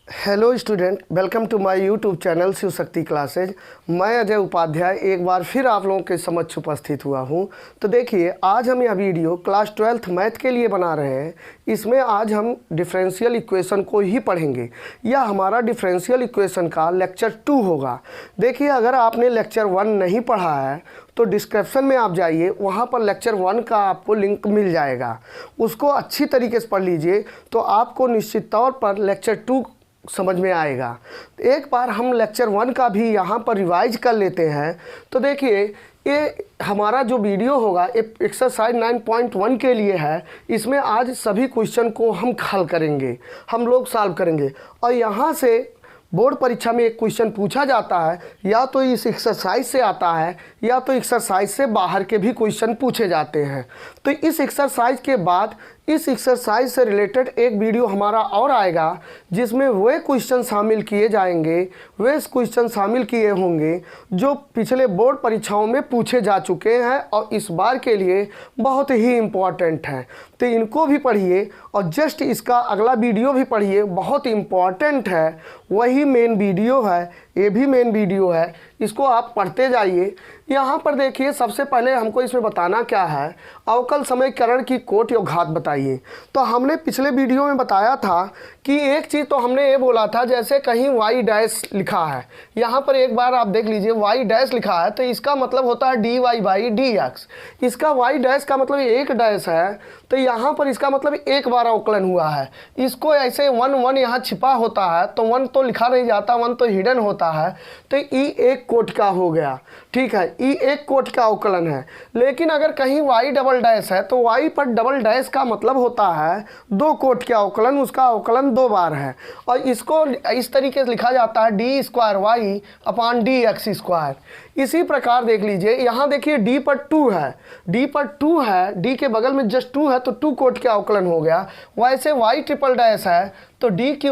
Hello student, welcome to my YouTube channel Shiv Shakti classes. मैं अजय उपाध्याय एक बार फिर आप लोगों के समक्ष उपस्थित हुआ हूं। तो देखिए, आज हम यह वीडियो क्लास 12th मैथ के लिए बना रहे हैं। इसमें आज हम डिफरेंशियल इक्वेशन को ही पढ़ेंगे। यह हमारा डिफरेंशियल इक्वेशन का लेक्चर 2 होगा। देखिए, अगर आपने लेक्चर 1 नहीं पढ़ा है तो डिस्क्रिप्शन में आप जाइए, वहाँ पर लेक्चर 1 का आपको लिंक मिल जाएगा। उसको अच्छी तरीके से पढ़ लीजिए तो आपको निश्चित तौर पर लेक्चर 2 समझ में आएगा। एक बार हम लेक्चर 1 का भी यहाँ पर रिवाइज कर लेते हैं। तो देखिए, ये हमारा जो वीडियो होगा एक्सरसाइज 9.1 के लिए है। इसमें आज सभी क्वेश्चन को हम हल करेंगे, हम लोग सॉल्व करेंगे। और यहाँ से बोर्ड परीक्षा में एक क्वेश्चन पूछा जाता है, या तो इस एक्सरसाइज से आता है या तो एक्सरसाइज से बाहर के भी क्वेश्चन पूछे जाते हैं। तो इस एक्सरसाइज के बाद इस एक्सरसाइज से रिलेटेड एक वीडियो हमारा और आएगा, जिसमें वे क्वेश्चन शामिल किए जाएंगे, वे क्वेश्चन शामिल किए होंगे जो पिछले बोर्ड परीक्षाओं में पूछे जा चुके हैं और इस बार के लिए बहुत ही इम्पॉर्टेंट हैं। तो इनको भी पढ़िए और जस्ट इसका अगला वीडियो भी पढ़िए, बहुत इम्पॉर्टेंट है। वही मेन वीडियो है, ये भी मेन वीडियो है, इसको आप पढ़ते जाइए। यहाँ पर देखिए, सबसे पहले हमको इसमें बताना क्या है, अवकल समीकरण की कोटि और घात बताइए। तो हमने पिछले वीडियो में बताया था कि एक चीज़ तो हमने ये बोला था, जैसे कहीं y डैश लिखा है, यहाँ पर एक बार आप देख लीजिए y डैश लिखा है, तो इसका मतलब होता है dy/dx। इसका y डैश का मतलब एक डैश है, तो यहाँ पर इसका मतलब एक बार अवकलन हुआ है। इसको ऐसे 1 यहाँ छिपा होता है, तो 1 तो लिखा नहीं जाता, 1 तो हिडन होता है। तो ई एक कोटि का हो गया, ठीक है, ई एक कोटि का अवकलन है। लेकिन अगर कहीं y डबल डैश है तो y पर डबल डैश का मतलब होता है 2 कोटि का अवकलन, उसका अवकलन 2 बार है। और इसको इस तरीके से लिखा जाता है d²y/dx²। इसी प्रकार देख लीजिए, यहाँ देखिए d पर 2 है, d पर 2 है, d के बगल में जस्ट 2 है तो 2 कोटि का अवकलन हो गया। वैसे y ट्रिपल डैश है तो d³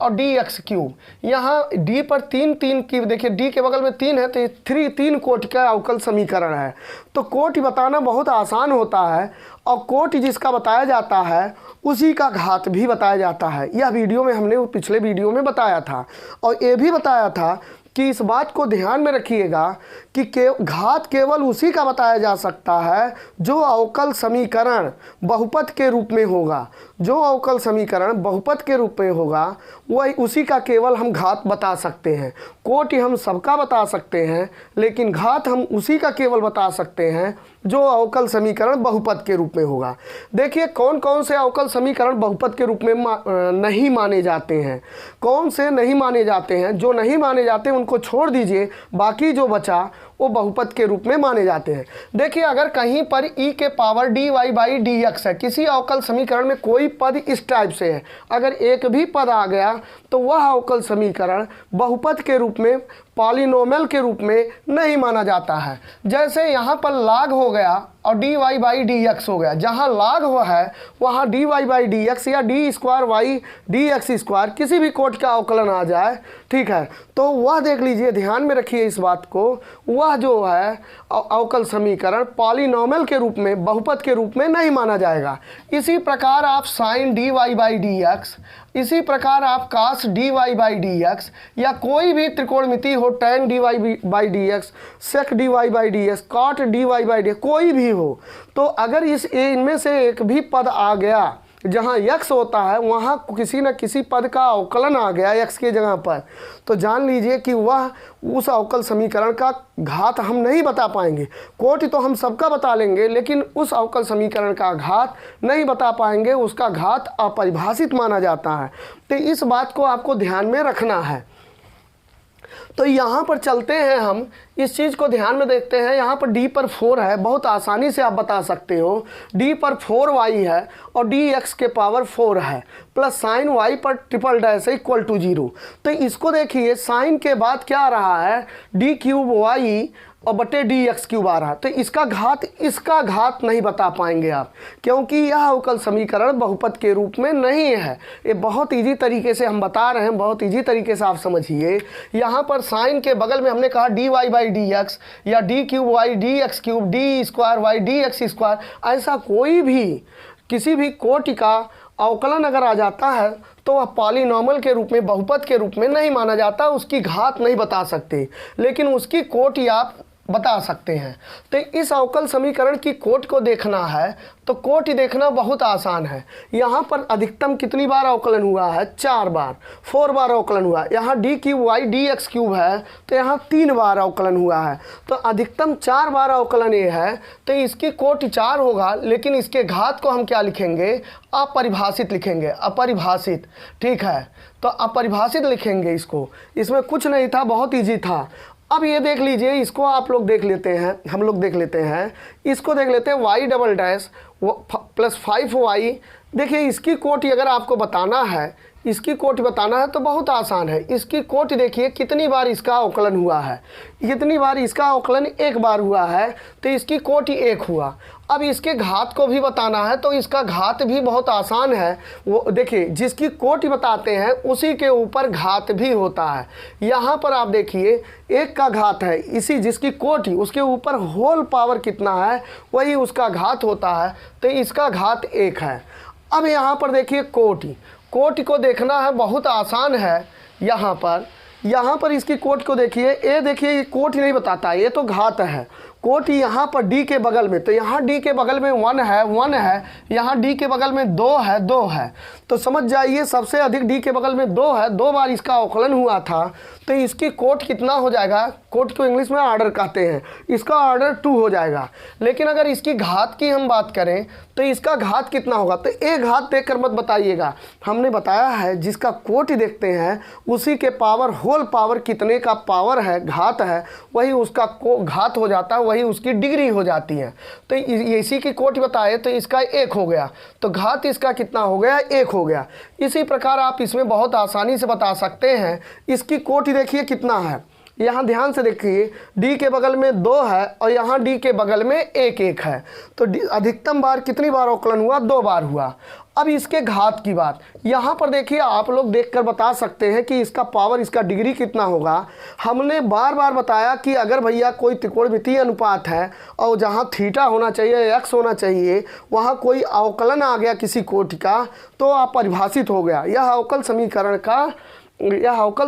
और dx³। यहाँ d पर 3 की देखिए, d के बगल में 3 है तो 3 कोटि का अवकल समीकरण है। तो कोटि बताना बहुत आसान होता है, और कोटि जिसका बताया जाता है उसी का घात भी बताया जाता है। यह वीडियो में हमने पिछले वीडियो में बताया था, और ये भी बताया था कि इस बात को ध्यान में रखिएगा कि घात केवल उसी का बताया जा सकता है जो अवकल समीकरण बहुपद के रूप में होगा। जो अवकल समीकरण बहुपद के रूप में होगा वही उसी का केवल हम घात बता सकते हैं। कोटि हम सबका बता सकते हैं, लेकिन घात हम उसी का केवल बता सकते हैं जो अवकल समीकरण बहुपद के रूप में होगा। देखिए, कौन कौन से अवकल समीकरण बहुपद के रूप में नहीं माने जाते हैं, कौन से नहीं माने जाते हैं। जो नहीं माने जाते हैं उनको छोड़ दीजिए, बाकी जो बचा वो बहुपद के रूप में माने जाते हैं। देखिए, अगर कहीं पर e के पावर dy/dx है, किसी अवकल समीकरण में कोई पद इस टाइप से है, अगर एक भी पद आ गया तो वह अवकल समीकरण बहुपद के रूप में, पॉलिनोमियल के रूप में नहीं माना जाता है। जैसे यहाँ पर log हो गया और dy/dx हो गया। जहाँ log हुआ है वहाँ dy/dx या d²y/dx² किसी भी कोटि का अवकलन आ जाए, ठीक है, तो वह देख लीजिए, ध्यान में रखिए इस बात को, वह जो है अवकल समीकरण पॉलिनोमियल के रूप में, बहुपद के रूप में नहीं माना जाएगा। इसी प्रकार आप sin dy/dx, इसी प्रकार आप cos dy/dx, या कोई भी त्रिकोणमिति हो, tan dy/dx, sec dy/dx, cot dy/dx, कोई भी हो, तो अगर इनमें से एक भी पद आ गया जहाँ x होता है, वहाँ किसी न किसी पद का अवकलन आ गया x के जगह पर, तो जान लीजिए कि वह उस अवकल समीकरण का घात हम नहीं बता पाएंगे। कोटि तो हम सबका बता लेंगे, लेकिन उस अवकल समीकरण का घात नहीं बता पाएंगे, उसका घात अपरिभाषित माना जाता है। तो इस बात को आपको ध्यान में रखना है। तो यहाँ पर चलते हैं, हम इस चीज़ को ध्यान में देखते हैं। यहाँ पर d पर 4 है, बहुत आसानी से आप बता सकते हो। d पर 4y है और dx के पावर 4 है, प्लस साइन y पर ट्रिपल डैश है = 0। तो इसको देखिए, साइन के बाद क्या आ रहा है, d³ और बटे dx³ आ रहा है। तो इसका घात नहीं बता पाएंगे आप, क्योंकि यह अवकल समीकरण बहुपद के रूप में नहीं है। ये बहुत इजी तरीके से हम बता रहे हैं, बहुत इजी तरीके से आप समझिए। यहाँ पर साइन के बगल में हमने कहा dy/dx या d³y/dx³, d²y/dx², ऐसा कोई भी किसी भी कोटि का अवकलन अगर आ जाता है तो वह पॉलीनॉमियल के रूप में, बहुपद के रूप में नहीं माना जाता, उसकी घात नहीं बता सकते, लेकिन उसकी कोटि आप बता सकते हैं। तो इस अवकल समीकरण की कोटि को देखना है तो कोटि देखना बहुत आसान है। यहाँ पर अधिकतम कितनी बार अवकलन हुआ है? 4 बार, 4 बार अवकलन हुआ। यहाँ D cube Y D X cube है तो यहाँ 3 बार अवकलन हुआ है, तो अधिकतम 4 बार अवकलन ये है, तो इसकी कोटि 4 होगा, लेकिन इसके घात को हम क्या लिखेंगे? अपरिभाषित लिखेंगे, अपरिभाषित। ठीक है, तो अपरिभाषित लिखेंगे इसको। इसमें कुछ नहीं था, बहुत ईजी था। अब ये देख लीजिए, इसको आप लोग देख लेते हैं, हम लोग देख लेते हैं, इसको देख लेते हैं Y double dash plus 5y। देखिए इसकी कोटि अगर आपको बताना है, इसकी कोटि बताना है तो बहुत आसान है। इसकी कोटि देखिए कितनी बार इसका अवकलन हुआ है, कितनी बार इसका अवकलन 1 बार हुआ है, तो इसकी कोटि 1 हुआ। अब इसके घात को भी बताना है तो इसका घात भी बहुत आसान है। वो देखिए जिसकी कोटि बताते हैं उसी के ऊपर घात भी होता है। यहाँ पर आप देखिए 1 का घात है, इसी जिसकी कोटि उसके ऊपर होल पावर कितना है वही उसका घात होता है, तो इसका घात 1 है। अब यहाँ पर देखिए कोटि, कोटि को देखना है, बहुत आसान है। यहाँ पर इसकी कोटि को देखिए, ये देखिए ये कोटि नहीं बताता, ये तो घात है। कोटि यहाँ पर डी के बगल में, तो यहाँ डी के बगल में 1 है, 1 है, यहाँ डी के बगल में 2 है, 2 है, तो समझ जाइए सबसे अधिक डी के बगल में 2 है, 2 बार इसका अवकलन हुआ था, तो इसकी कोटि कितना हो जाएगा? कोटि को इंग्लिश में ऑर्डर कहते हैं, इसका ऑर्डर 2 हो जाएगा। लेकिन अगर इसकी घात की हम बात करें तो इसका घात कितना होगा? तो एक घात देख कर मत बताइएगा, हमने बताया है जिसका कोटि देखते हैं उसी के पावर, होल पावर कितने का पावर है, घात है, वही उसका घात हो जाता है, वही उसकी डिग्री हो जाती है। तो इसी की कोटि बताए तो इसका 1 हो गया, तो घात इसका कितना हो गया? 1 हो गया। इसी प्रकार आप इसमें बहुत आसानी से बता सकते हैं। इसकी कोटि देखिए कितना है, यहाँ ध्यान से देखिए, डी के बगल में 2 है और यहाँ डी के बगल में 1 है, तो अधिकतम बार कितनी बार अवकलन हुआ? 2 बार हुआ। अब इसके घात की बात, यहाँ पर देखिए आप लोग देखकर बता सकते हैं कि इसका पावर, इसका डिग्री कितना होगा। हमने बार बार बताया कि अगर भैया कोई त्रिकोणमितीय अनुपात है और जहाँ थीटा होना चाहिए, एक्स होना चाहिए, वहाँ कोई अवकलन आ गया किसी कोटि का तो अपरिभाषित हो गया। यह अवकल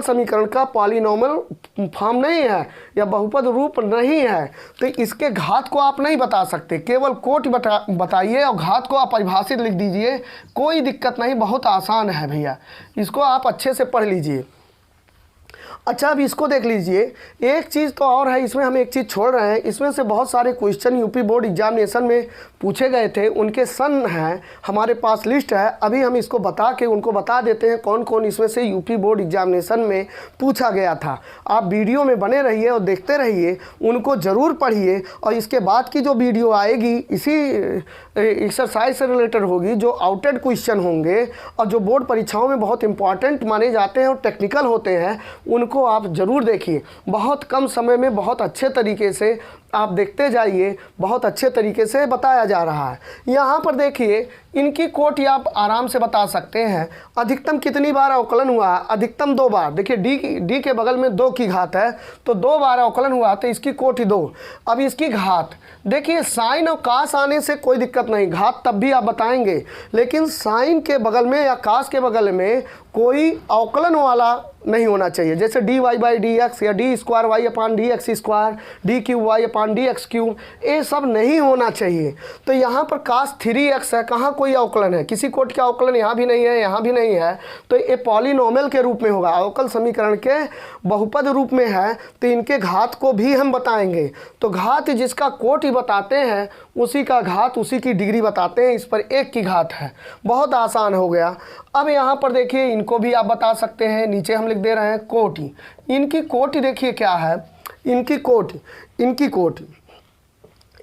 समीकरण का पॉलीनॉमियल फॉर्म नहीं है, या बहुपद रूप नहीं है, तो इसके घात को आप नहीं बता सकते। केवल कोटि बताइए और घात को आप परिभाषित लिख दीजिए, कोई दिक्कत नहीं, बहुत आसान है भैया, इसको आप अच्छे से पढ़ लीजिए। अच्छा अब इसको देख लीजिए, एक चीज़ तो और है, इसमें हम एक चीज़ छोड़ रहे हैं। इसमें से बहुत सारे क्वेश्चन यूपी बोर्ड एग्जामिनेशन में पूछे गए थे, उनके सन हैं हमारे पास, लिस्ट है। अभी हम इसको बता के उनको बता देते हैं कौन कौन इसमें से यूपी बोर्ड एग्जामिनेशन में पूछा गया था। आप वीडियो में बने रहिए और देखते रहिए, उनको ज़रूर पढ़िए, और इसके बाद की जो वीडियो आएगी इसी एक्सरसाइज से रिलेटेड होगी, जो आउटेड क्वेश्चन होंगे और जो बोर्ड परीक्षाओं में बहुत इंपॉर्टेंट माने जाते हैं और टेक्निकल होते हैं, उनको आप ज़रूर देखिए। बहुत कम समय में बहुत अच्छे तरीके से आप देखते जाइए, बहुत अच्छे तरीके से बताया जा रहा है। यहाँ पर देखिए इनकी कोटि आप आराम से बता सकते हैं। अधिकतम कितनी बार अवकलन हुआ? अधिकतम 2 बार। देखिए डी के बगल में 2 की घात है, तो 2 बार अवकलन हुआ, तो इसकी कोटि 2। अब इसकी घात देखिए, साइन और कास आने से कोई दिक्कत नहीं, घात तब भी आप बताएंगे, लेकिन साइन के बगल में या कास के बगल में कोई अवकलन वाला नहीं होना चाहिए। जैसे D Y by D X या D square Y upon D X square, D cube Y upon D X cube, ये सब नहीं होना चाहिए। तो यहाँ पर कास 3x है, कहाँ कोई अवकलन है? किसी कोटि का अवकलन यहाँ भी नहीं है, यहाँ भी नहीं है, तो ये पॉलीनोमियल के रूप में होगा, अवकल समीकरण के बहुपद रूप में है, तो इनके घात को भी हम बताएंगे। तो घात जिसका कोटि बताते हैं उसी का घात, उसी की डिग्री बताते हैं। इस पर 1 की घात है, बहुत आसान हो गया। अब यहाँ पर देखिए इनको भी आप बता सकते हैं, नीचे हम लिख दे रहे हैं कोटि। इनकी कोटि देखिए क्या है, इनकी कोटि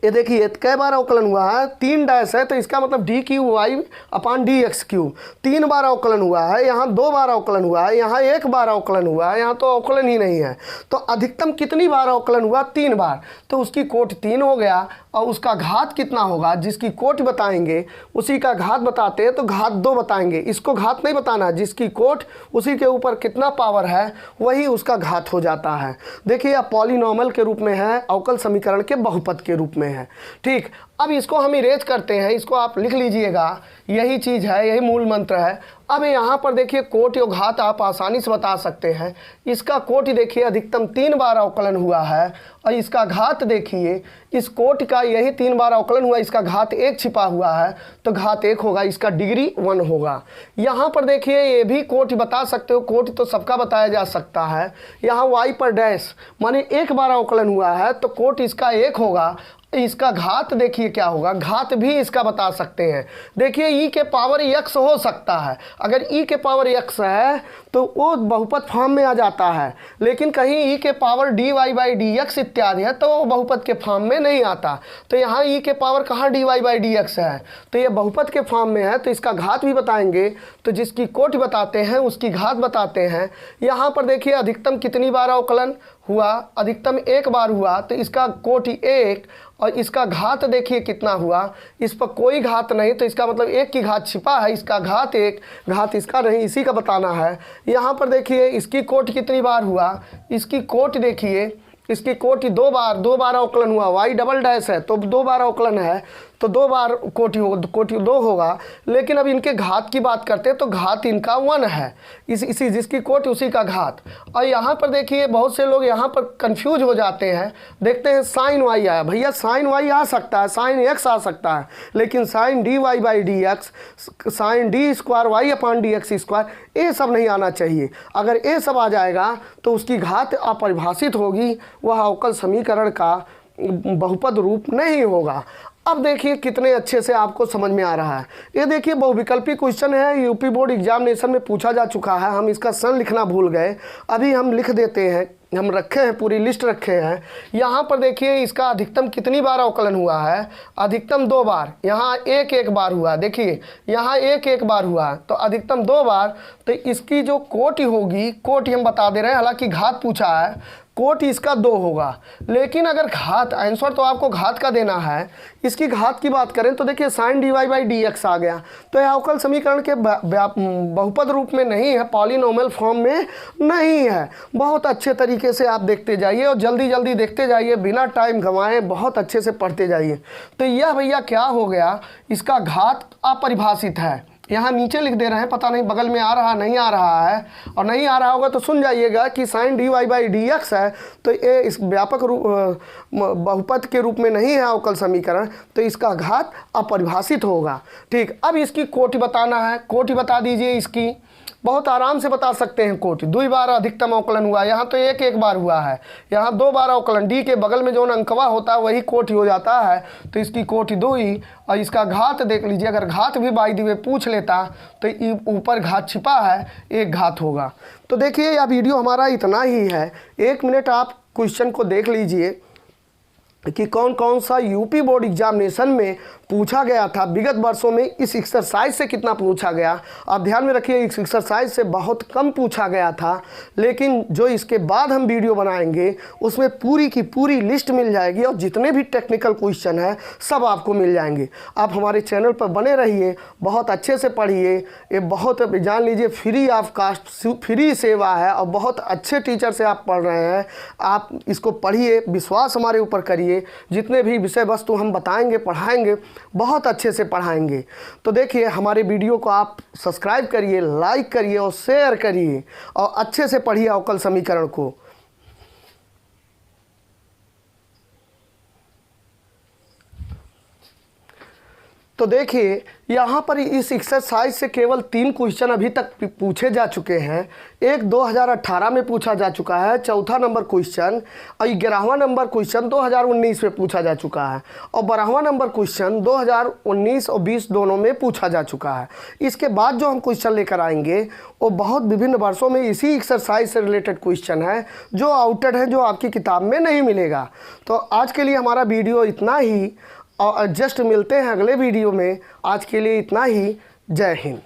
ये देखिए कई बार अवकलन हुआ है, 3 डैश है, तो इसका मतलब D cube Y upon D X cube 3 बार अवकलन हुआ है। यहाँ 2 बार अवकलन हुआ है, यहाँ 1 बार अवकलन हुआ है, यहाँ तो अवकलन ही नहीं है। तो अधिकतम कितनी बार अवकलन हुआ? 3 बार, तो उसकी कोटि 3 हो गया। और उसका घात कितना होगा? जिसकी कोटि बताएंगे उसी का घात बताते हैं, तो घात 2 बताएंगे। इसको घात नहीं बताना, जिसकी कोटि उसी के ऊपर कितना पावर है वही उसका घात हो जाता है। देखिए अब पॉलीनॉमियल के रूप में है, अवकल समीकरण के बहुपद के रूप में है। ठीक, अब इसको हम इरेज करते हैं, इसको आप लिख लीजिएगा, यही चीज़ है, यही मूल मंत्र है। अब यहाँ पर देखिए कोटि और घात आप आसानी से बता सकते हैं। इसका कोटि देखिए अधिकतम 3 बार अवकलन हुआ है, और इसका घात देखिए इस कोटि का यही 3 बार अवकलन हुआ, इसका घात 1 छिपा हुआ है, तो घात 1 होगा, इसका डिग्री 1 होगा। यहाँ पर देखिए ये भी कोटि बता सकते हो, कोटि तो सबका बताया जा सकता है। यहाँ y पर डैश माने 1 बार अवकलन हुआ है, तो कोटि इसका 1 होगा। इसका घात देखिए क्या होगा, घात भी इसका बता सकते हैं। देखिए ई के पावर x हो सकता है, अगर ई के पावर x है तो वो बहुपद फॉर्म में आ जाता है, लेकिन कहीं ई के पावर dy/dx इत्यादि है तो वो बहुपद के फॉर्म में नहीं आता। तो यहाँ ई के पावर कहाँ dy/dx है, तो ये बहुपद के फॉर्म में है, तो इसका घात भी बताएंगे। तो जिसकी कोटि बताते हैं उसकी घात बताते हैं। यहाँ पर देखिए अधिकतम कितनी बार अवकलन हुआ, अधिकतम 1 बार हुआ, तो इसका कोटि 1, और इसका घात देखिए कितना हुआ, इस पर कोई घात नहीं, तो इसका मतलब 1 की घात छिपा है, इसका घात 1, घात इसका नहीं, इसी का बताना है। यहाँ पर देखिए इसकी कोटि कितनी बार हुआ, इसकी कोटि देखिए, इसकी कोटि 2 बार अवकलन हुआ, y डबल डैश है तो 2 बार अवकलन है, तो 2 बार कोटि 2 होगा। लेकिन अब इनके घात की बात करते हैं तो घात इनका 1 है, इसी जिसकी कोटि उसी का घात। और यहाँ पर देखिए बहुत से लोग यहाँ पर कंफ्यूज हो जाते हैं, देखते हैं साइन y आया, भैया साइन y आ सकता है, साइन x आ सकता है, लेकिन साइन dy/dx, साइन d²y/dx², ये सब नहीं आना चाहिए। अगर ये सब आ जाएगा तो उसकी घात अपरिभाषित होगी, वह अवकल समीकरण का बहुपद रूप नहीं होगा। अब देखिए कितने अच्छे से आपको समझ में आ रहा है। ये देखिए बहुविकल्पी क्वेश्चन है, यूपी बोर्ड एग्जामिनेशन में पूछा जा चुका है। हम इसका सन लिखना भूल गए, अभी हम लिख देते हैं, हम रखे हैं, पूरी लिस्ट रखे हैं। यहाँ पर देखिए इसका अधिकतम कितनी बार अवकलन हुआ है, अधिकतम 2 बार, यहाँ 1 बार हुआ, देखिए यहाँ 1 बार हुआ, तो अधिकतम 2 बार। तो इसकी जो कोटि होगी, कोटि हम बता दे रहे हैं, हालांकि घात पूछा है, कोटि इसका 2 होगा। लेकिन अगर घात, आंसर तो आपको घात का देना है, इसकी घात की बात करें तो देखिए साइन dy/dx आ गया, तो यह अवकल समीकरण के बहुपद रूप में नहीं है, पॉलिनोमियल फॉर्म में नहीं है। बहुत अच्छे तरीके से आप देखते जाइए और जल्दी जल्दी देखते जाइए, बिना टाइम गंवाए बहुत अच्छे से पढ़ते जाइए। तो यह भैया क्या हो गया, इसका घात अपरिभाषित है, यहाँ नीचे लिख दे रहे हैं, पता नहीं बगल में आ रहा नहीं आ रहा है, और नहीं आ रहा होगा तो सुन जाइएगा कि साइन dy/dx है, तो ये इस व्यापक रूप बहुपद के रूप में नहीं है अवकल समीकरण, तो इसका घात अपरिभाषित होगा। ठीक, अब इसकी कोटि बताना है, कोटि बता दीजिए इसकी, बहुत आराम से बता सकते हैं। कोटि 2 बार अधिकतम अवकलन हुआ, यहाँ तो 1 बार हुआ है, यहाँ 2 बार अवकलन, डी के बगल में जो अंकवा होता है वही कोटि हो जाता है, तो इसकी कोटि 2 ही। और इसका घात देख लीजिए, अगर घात भी बाई दी वे पूछ लेता तो ऊपर घात छिपा है, 1 घात होगा। तो देखिए यह वीडियो हमारा इतना ही है, 1 मिनट आप क्वेश्चन को देख लीजिए कि कौन कौन सा यूपी बोर्ड एग्जामिनेशन में पूछा गया था विगत वर्षों में, इस एक्सरसाइज से कितना पूछा गया। आप ध्यान में रखिए इस एक्सरसाइज से बहुत कम पूछा गया था, लेकिन जो इसके बाद हम वीडियो बनाएंगे उसमें पूरी की पूरी लिस्ट मिल जाएगी, और जितने भी टेक्निकल क्वेश्चन हैं सब आपको मिल जाएंगे। आप हमारे चैनल पर बने रहिए, बहुत अच्छे से पढ़िए, ये बहुत जान लीजिए फ्री ऑफ कास्ट फ्री सेवा है, और बहुत अच्छे टीचर से आप पढ़ रहे हैं। आप इसको पढ़िए, विश्वास हमारे ऊपर करिए, जितने भी विषय वस्तु हम बताएंगे पढ़ाएंगे बहुत अच्छे से पढ़ाएंगे। तो देखिए हमारे वीडियो को आप सब्सक्राइब करिए, लाइक करिए और शेयर करिए, और अच्छे से पढ़िए अवकल समीकरण को। तो देखिए यहाँ पर इस एक्सरसाइज से केवल 3 क्वेश्चन अभी तक पूछे जा चुके हैं। एक 2018 में पूछा जा चुका है, चौथा नंबर क्वेश्चन, और 11वां नंबर क्वेश्चन 2019 में पूछा जा चुका है, और 12वां नंबर क्वेश्चन 2019 और 20 दोनों में पूछा जा चुका है। इसके बाद जो हम क्वेश्चन लेकर आएंगे वो बहुत विभिन्न वर्षों में इसी एक्सरसाइज से रिलेटेड क्वेश्चन है, जो आउटेड है, जो आपकी किताब में नहीं मिलेगा। तो आज के लिए हमारा वीडियो इतना ही, और जस्ट मिलते हैं अगले वीडियो में। आज के लिए इतना ही, जय हिंद।